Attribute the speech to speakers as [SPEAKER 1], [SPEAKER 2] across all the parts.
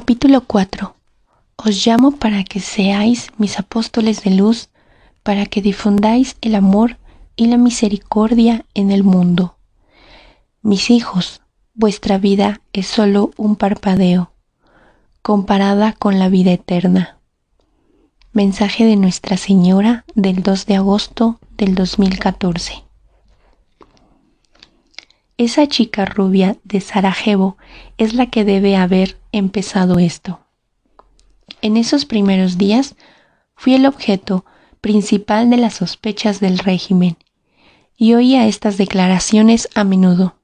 [SPEAKER 1] Capítulo 4. Os llamo para que seáis mis apóstoles de luz, para que difundáis el amor y la misericordia en el mundo. Mis hijos, vuestra vida es solo un parpadeo, comparada con la vida eterna. Mensaje de Nuestra Señora del 2 de agosto del 2014. Esa chica rubia de Sarajevo es la que debe haber empezado esto. En esos primeros días fui el objeto principal de las sospechas del régimen y oía estas declaraciones a menudo.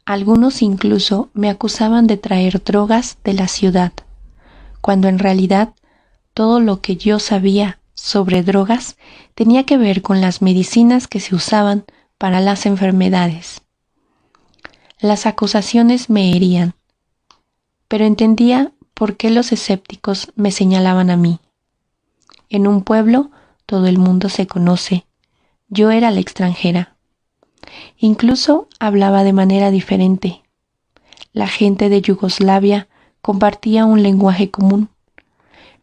[SPEAKER 1] Algunos incluso me acusaban de traer drogas de la ciudad, cuando en realidad todo lo que yo sabía sobre drogas tenía que ver con las medicinas que se usaban para las enfermedades. Las acusaciones me herían, pero entendía por qué los escépticos me señalaban a mí. En un pueblo todo el mundo se conoce, yo era la extranjera. Incluso hablaba de manera diferente. La gente de Yugoslavia compartía un lenguaje común,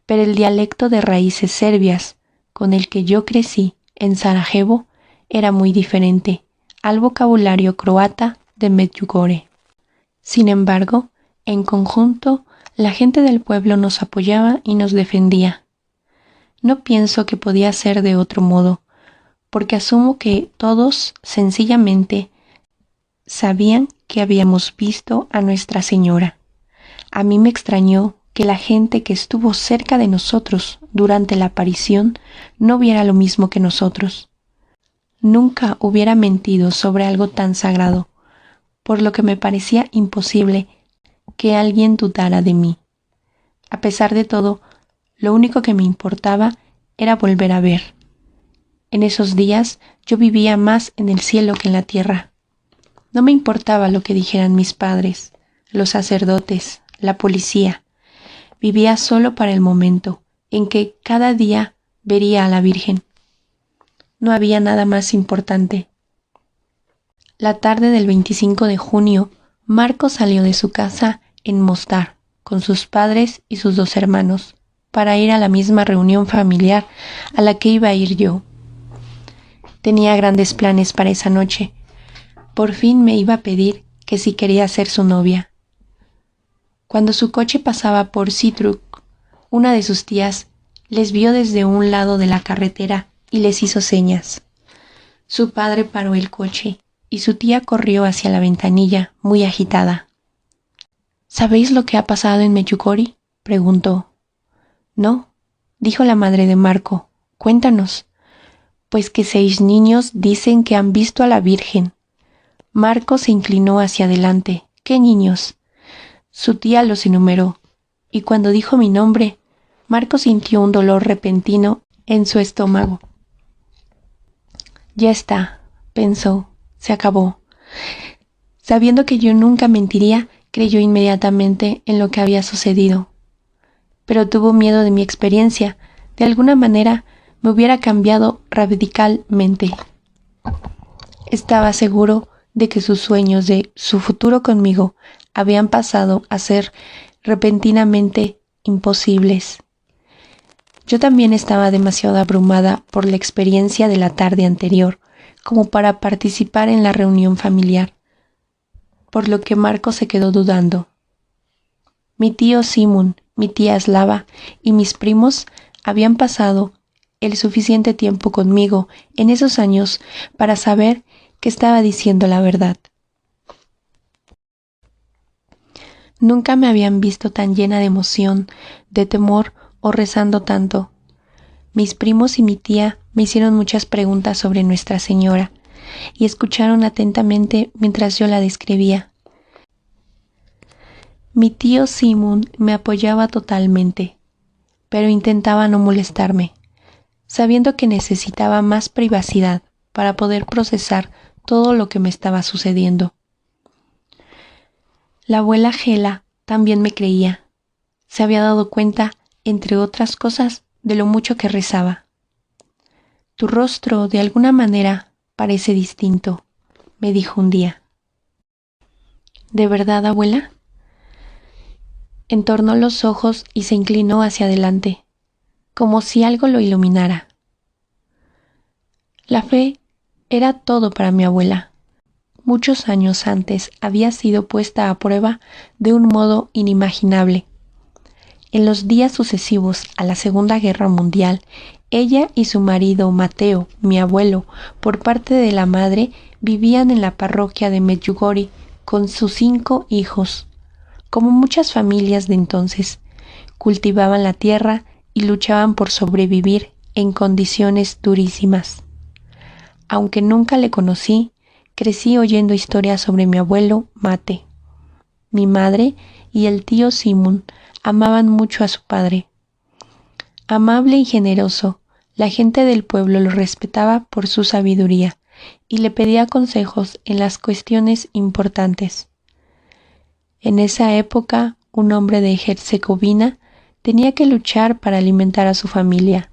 [SPEAKER 1] pero el dialecto de raíces serbias con el que yo crecí en Sarajevo era muy diferente al vocabulario croata de Medjugorje. Sin embargo, en conjunto, la gente del pueblo nos apoyaba y nos defendía. No pienso que podía ser de otro modo, porque asumo que todos, sencillamente, sabían que habíamos visto a Nuestra Señora. A mí me extrañó que la gente que estuvo cerca de nosotros durante la aparición no viera lo mismo que nosotros. Nunca hubiera mentido sobre algo tan sagrado, por lo que me parecía imposible que alguien dudara de mí. A pesar de todo, lo único que me importaba era volver a ver. En esos días yo vivía más en el cielo que en la tierra. No me importaba lo que dijeran mis padres, los sacerdotes, la policía. Vivía solo para el momento en que cada día vería a la Virgen. No había nada más importante. La tarde del 25 de junio, Marco salió de su casa en Mostar con sus padres y sus 2 hermanos para ir a la misma reunión familiar a la que iba a ir yo. Tenía grandes planes para esa noche. Por fin me iba a pedir que si quería ser su novia. Cuando su coche pasaba por Sitruk, una de sus tías les vio desde un lado de la carretera y les hizo señas. Su padre paró el coche y su tía corrió hacia la ventanilla, muy agitada. ¿Sabéis lo que ha pasado en Medjugorje?, preguntó. No, dijo la madre de Marco. Cuéntanos. Pues que 6 niños dicen que han visto a la Virgen. Marco se inclinó hacia adelante. ¿Qué niños? Su tía los enumeró, y cuando dijo mi nombre, Marco sintió un dolor repentino en su estómago. Ya está, pensó, se acabó. Sabiendo que yo nunca mentiría, creyó inmediatamente en lo que había sucedido. Pero tuvo miedo de mi experiencia. De alguna manera me hubiera cambiado radicalmente. Estaba seguro de que sus sueños de su futuro conmigo habían pasado a ser repentinamente imposibles. Yo también estaba demasiado abrumada por la experiencia de la tarde anterior como para participar en la reunión familiar, por lo que Marco se quedó dudando. Mi tío Simón, mi tía Slava y mis primos habían pasado el suficiente tiempo conmigo en esos años para saber que estaba diciendo la verdad. Nunca me habían visto tan llena de emoción, de temor o rezando tanto. Mis primos y mi tía me hicieron muchas preguntas sobre Nuestra Señora y escucharon atentamente mientras yo la describía. Mi tío Simón me apoyaba totalmente, pero intentaba no molestarme, sabiendo que necesitaba más privacidad para poder procesar todo lo que me estaba sucediendo. La abuela Gela también me creía. Se había dado cuenta, entre otras cosas, de lo mucho que rezaba. Tu rostro, de alguna manera, parece distinto, me dijo un día. ¿De verdad, abuela? Entornó los ojos y se inclinó hacia adelante, como si algo lo iluminara. La fe era todo para mi abuela. Muchos años antes había sido puesta a prueba de un modo inimaginable. En los días sucesivos a la Segunda Guerra Mundial, ella y su marido Mateo, mi abuelo, por parte de la madre, vivían en la parroquia de Medjugorje con sus 5 hijos. Como muchas familias de entonces, cultivaban la tierra y luchaban por sobrevivir en condiciones durísimas. Aunque nunca le conocí, crecí oyendo historias sobre mi abuelo Mate. Mi madre y el tío Simón amaban mucho a su padre. Amable y generoso, la gente del pueblo lo respetaba por su sabiduría y le pedía consejos en las cuestiones importantes. En esa época, un hombre de Herzegovina tenía que luchar para alimentar a su familia,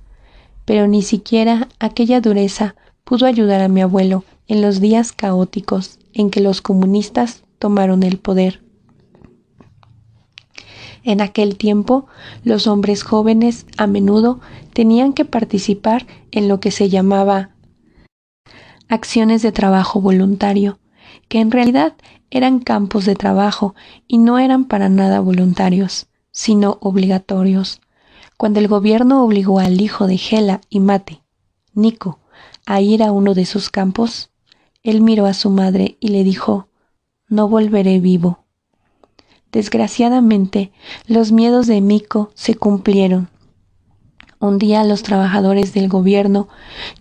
[SPEAKER 1] pero ni siquiera aquella dureza pudo ayudar a mi abuelo en los días caóticos en que los comunistas tomaron el poder. En aquel tiempo, los hombres jóvenes a menudo tenían que participar en lo que se llamaba acciones de trabajo voluntario, que en realidad eran campos de trabajo y no eran para nada voluntarios, sino obligatorios. Cuando el gobierno obligó al hijo de Hela y Mate, Nico, a ir a uno de sus campos, él miró a su madre y le dijo: «No volveré vivo». Desgraciadamente, los miedos de Nico se cumplieron. Un día los trabajadores del gobierno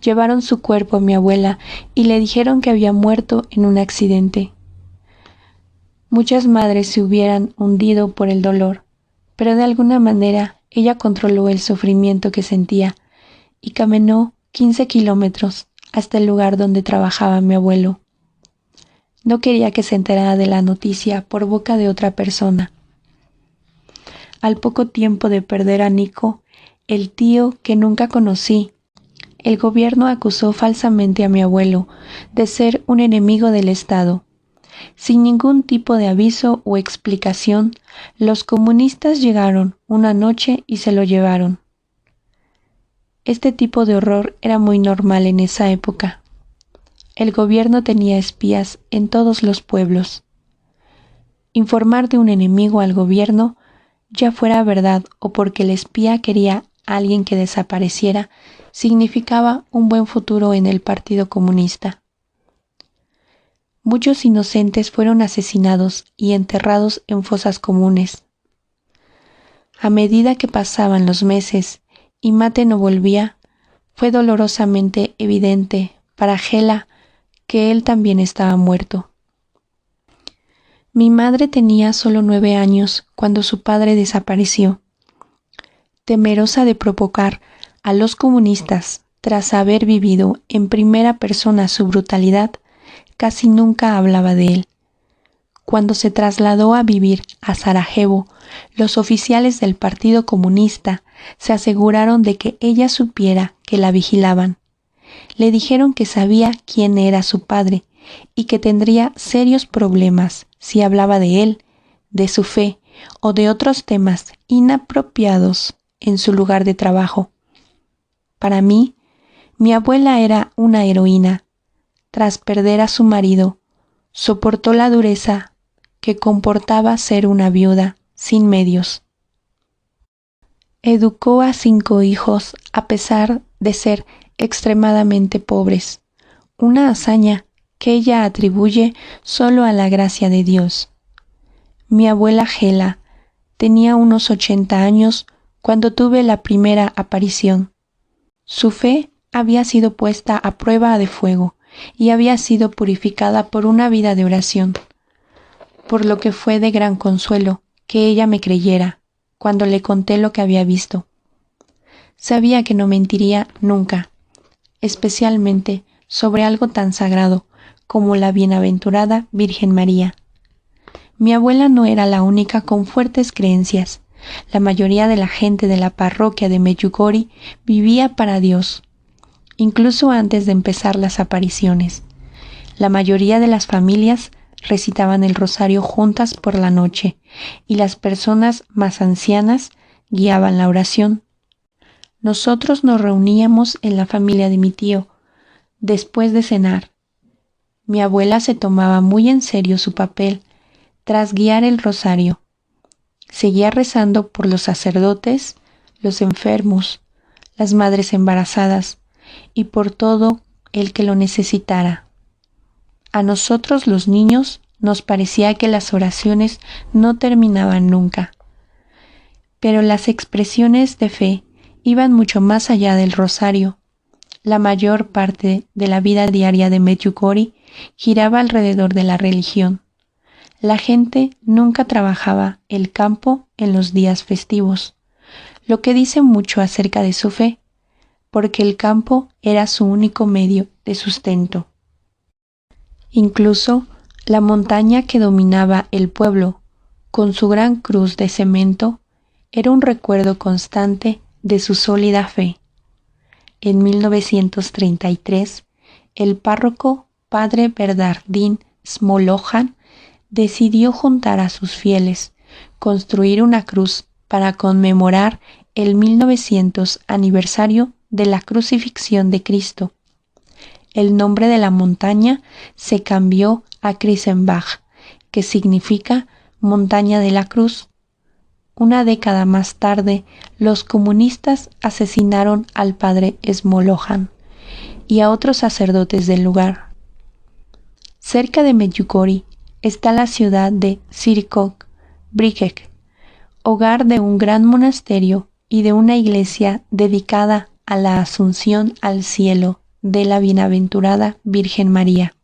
[SPEAKER 1] llevaron su cuerpo a mi abuela y le dijeron que había muerto en un accidente. Muchas madres se hubieran hundido por el dolor, pero de alguna manera ella controló el sufrimiento que sentía y caminó 15 kilómetros hasta el lugar donde trabajaba mi abuelo. No quería que se enterara de la noticia por boca de otra persona. Al poco tiempo de perder a Nico, el tío que nunca conocí, el gobierno acusó falsamente a mi abuelo de ser un enemigo del Estado. Sin ningún tipo de aviso o explicación, los comunistas llegaron una noche y se lo llevaron. Este tipo de horror era muy normal en esa época. El gobierno tenía espías en todos los pueblos. Informar de un enemigo al gobierno, ya fuera verdad o porque el espía quería a alguien que desapareciera, significaba un buen futuro en el Partido Comunista. Muchos inocentes fueron asesinados y enterrados en fosas comunes. A medida que pasaban los meses y Mate no volvía, fue dolorosamente evidente para Hela que él también estaba muerto. Mi madre tenía solo 9 años cuando su padre desapareció. Temerosa de provocar a los comunistas tras haber vivido en primera persona su brutalidad, casi nunca hablaba de él. Cuando se trasladó a vivir a Sarajevo, los oficiales del Partido Comunista se aseguraron de que ella supiera que la vigilaban. Le dijeron que sabía quién era su padre y que tendría serios problemas si hablaba de él, de su fe o de otros temas inapropiados en su lugar de trabajo. Para mí, mi abuela era una heroína. Tras perder a su marido, soportó la dureza que comportaba ser una viuda sin medios. Educó a 5 hijos a pesar de ser extremadamente pobres, una hazaña que ella atribuye solo a la gracia de Dios. Mi abuela Hela tenía unos 80 años cuando tuve la primera aparición. Su fe había sido puesta a prueba de fuego y había sido purificada por una vida de oración, por lo que fue de gran consuelo que ella me creyera cuando le conté lo que había visto. Sabía que no mentiría nunca, especialmente sobre algo tan sagrado como la bienaventurada Virgen María. Mi abuela no era la única con fuertes creencias. La mayoría de la gente de la parroquia de Medjugorje vivía para Dios, incluso antes de empezar las apariciones. La mayoría de las familias recitaban el rosario juntas por la noche y las personas más ancianas guiaban la oración. Nosotros nos reuníamos en la familia de mi tío después de cenar. Mi abuela se tomaba muy en serio su papel tras guiar el rosario. Seguía rezando por los sacerdotes, los enfermos, las madres embarazadas y por todo el que lo necesitara. A nosotros los niños nos parecía que las oraciones no terminaban nunca, pero las expresiones de fe iban mucho más allá del rosario. La mayor parte de la vida diaria de Medjugorje giraba alrededor de la religión. La gente nunca trabajaba el campo en los días festivos, lo que dice mucho acerca de su fe, porque el campo era su único medio de sustento. Incluso la montaña que dominaba el pueblo, con su gran cruz de cemento, era un recuerdo constante de su sólida fe. En 1933, el párroco padre Bernardín Smolojan decidió juntar a sus fieles, construir una cruz para conmemorar el 1900 aniversario de la crucifixión de Cristo. El nombre de la montaña se cambió a Krisenbach, que significa montaña de la cruz. Una década más tarde, los comunistas asesinaron al padre Smolojan y a otros sacerdotes del lugar. Cerca de Medjugorje está la ciudad de Sirkop-Briquec, hogar de un gran monasterio y de una iglesia dedicada a la Asunción al cielo de la Bienaventurada Virgen María.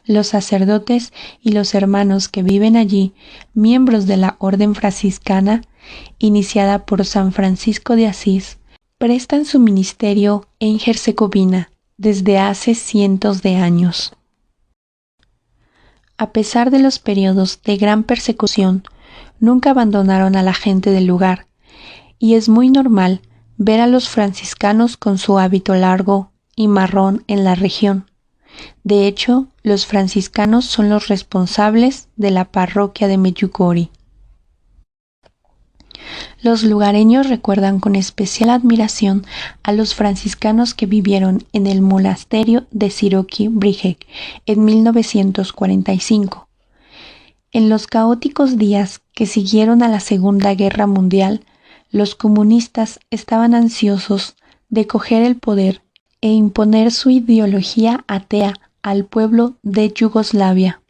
[SPEAKER 1] Los sacerdotes y los hermanos que viven allí, miembros de la Orden Franciscana, iniciada por San Francisco de Asís, prestan su ministerio en Herzegovina desde hace cientos de años. A pesar de los periodos de gran persecución, nunca abandonaron a la gente del lugar, y es muy normal ver a los franciscanos con su hábito largo y marrón en la región. De hecho, los franciscanos son los responsables de la parroquia de Medjugorje. Los lugareños recuerdan con especial admiración a los franciscanos que vivieron en el monasterio de Sirkop-Briquec en 1945. En los caóticos días que siguieron a la Segunda Guerra Mundial, los comunistas estaban ansiosos de coger el poder e imponer su ideología atea al pueblo de Yugoslavia.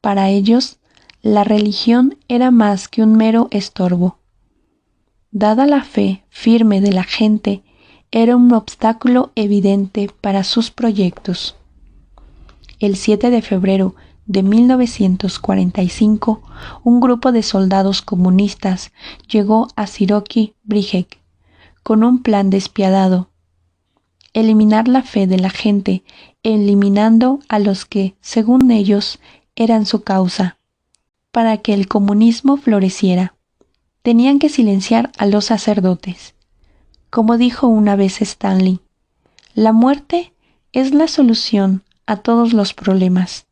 [SPEAKER 1] Para ellos, la religión era más que un mero estorbo. Dada la fe firme de la gente, era un obstáculo evidente para sus proyectos. El 7 de febrero de 1945, un grupo de soldados comunistas llegó a Sirkop-Briquec con un plan despiadado: eliminar la fe de la gente, eliminando a los que, según ellos, eran su causa. Para que el comunismo floreciera, tenían que silenciar a los sacerdotes. Como dijo una vez Stanley, la muerte es la solución a todos los problemas.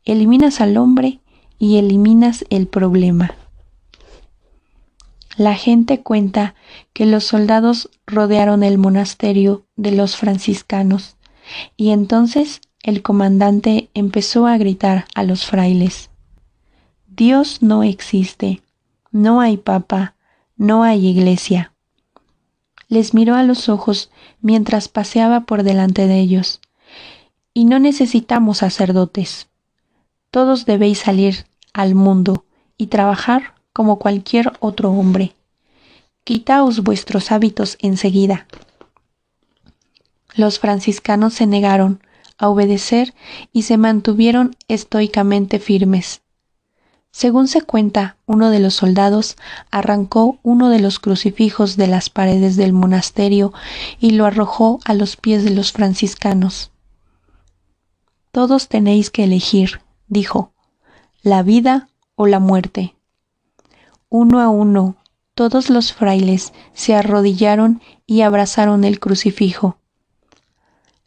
[SPEAKER 1] Eliminas al hombre y eliminas el problema. La gente cuenta que los soldados rodearon el monasterio de los franciscanos y entonces el comandante empezó a gritar a los frailes: Dios no existe. No hay papa, no hay iglesia. Les miró a los ojos mientras paseaba por delante de ellos. Y no necesitamos sacerdotes. Todos debéis salir al mundo y trabajar como cualquier otro hombre. Quitaos vuestros hábitos enseguida. Los franciscanos se negaron a obedecer y se mantuvieron estoicamente firmes. Según se cuenta, uno de los soldados arrancó uno de los crucifijos de las paredes del monasterio y lo arrojó a los pies de los franciscanos. Todos tenéis que elegir, dijo, la vida o la muerte. Uno a uno, todos los frailes se arrodillaron y abrazaron el crucifijo.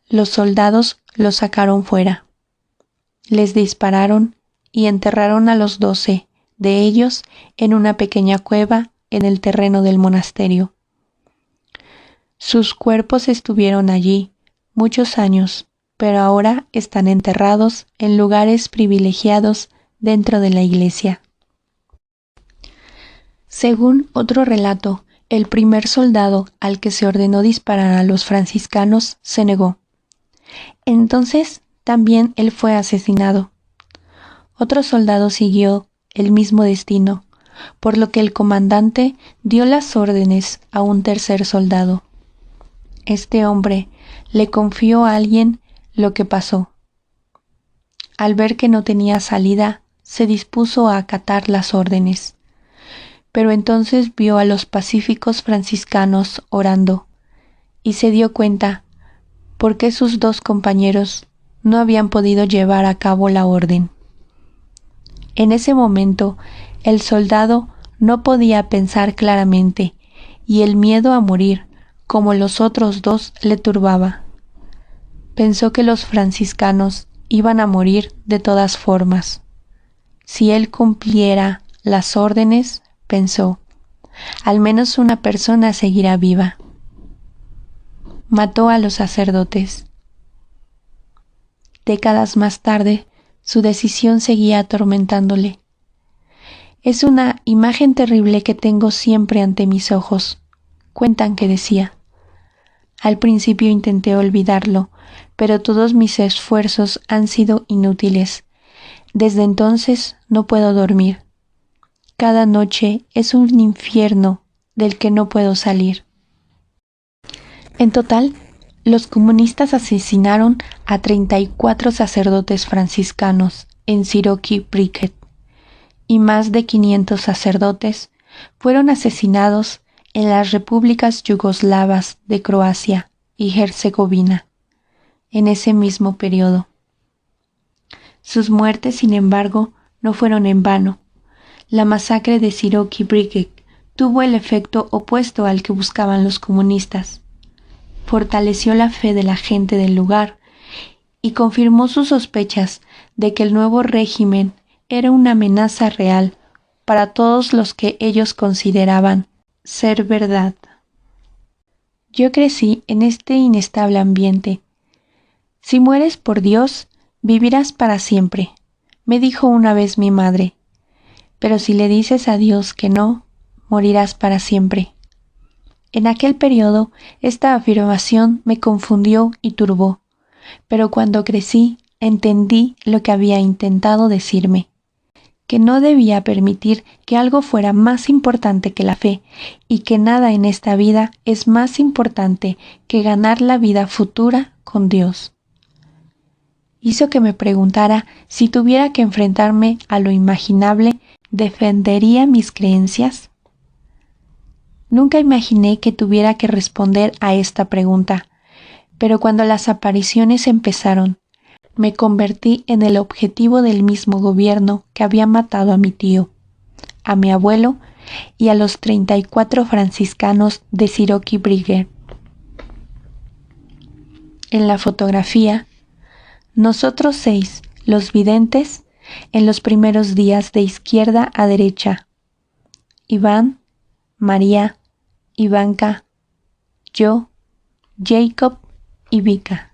[SPEAKER 1] Los soldados lo sacaron fuera. Les dispararon y enterraron a los 12 de ellos en una pequeña cueva en el terreno del monasterio. Sus cuerpos estuvieron allí muchos años, pero ahora están enterrados en lugares privilegiados dentro de la iglesia. Según otro relato, el primer soldado al que se ordenó disparar a los franciscanos se negó. Entonces también él fue asesinado. Otro soldado siguió el mismo destino, por lo que el comandante dio las órdenes a un tercer soldado. Este hombre le confió a alguien lo que pasó. Al ver que no tenía salida, se dispuso a acatar las órdenes. Pero entonces vio a los pacíficos franciscanos orando y se dio cuenta por qué sus dos compañeros no habían podido llevar a cabo la orden. En ese momento, el soldado no podía pensar claramente y el miedo a morir, como los otros dos, le turbaba. Pensó que los franciscanos iban a morir de todas formas. Si él cumpliera las órdenes, pensó, al menos una persona seguirá viva. Mató a los sacerdotes. Décadas más tarde, su decisión seguía atormentándole. Es una imagen terrible que tengo siempre ante mis ojos. Cuentan que decía. Al principio intenté olvidarlo, pero todos mis esfuerzos han sido inútiles. Desde entonces no puedo dormir. Cada noche es un infierno del que no puedo salir. En total, los comunistas asesinaron a 34 sacerdotes franciscanos en Siroki Briket y más de 500 sacerdotes fueron asesinados en las repúblicas yugoslavas de Croacia y Herzegovina en ese mismo periodo. Sus muertes, sin embargo, no fueron en vano. La masacre de Siroki Briket tuvo el efecto opuesto al que buscaban los comunistas. Fortaleció la fe de la gente del lugar y confirmó sus sospechas de que el nuevo régimen era una amenaza real para todos los que ellos consideraban ser verdad. Yo crecí en este inestable ambiente. Si mueres por Dios, vivirás para siempre, me dijo una vez mi madre, pero si le dices a Dios que no, morirás para siempre. En aquel periodo, esta afirmación me confundió y turbó, pero cuando crecí, entendí lo que había intentado decirme, que no debía permitir que algo fuera más importante que la fe y que nada en esta vida es más importante que ganar la vida futura con Dios. Hizo que me preguntara si tuviera que enfrentarme a lo imaginable, ¿defendería mis creencias? Nunca imaginé que tuviera que responder a esta pregunta, pero cuando las apariciones empezaron, me convertí en el objetivo del mismo gobierno que había matado a mi tío, a mi abuelo y a los 34 franciscanos de Siroki Briket. En la fotografía, nosotros 6, los videntes, en los primeros días de izquierda a derecha. Iván, María, Ivanka, yo, Jacob y Vika.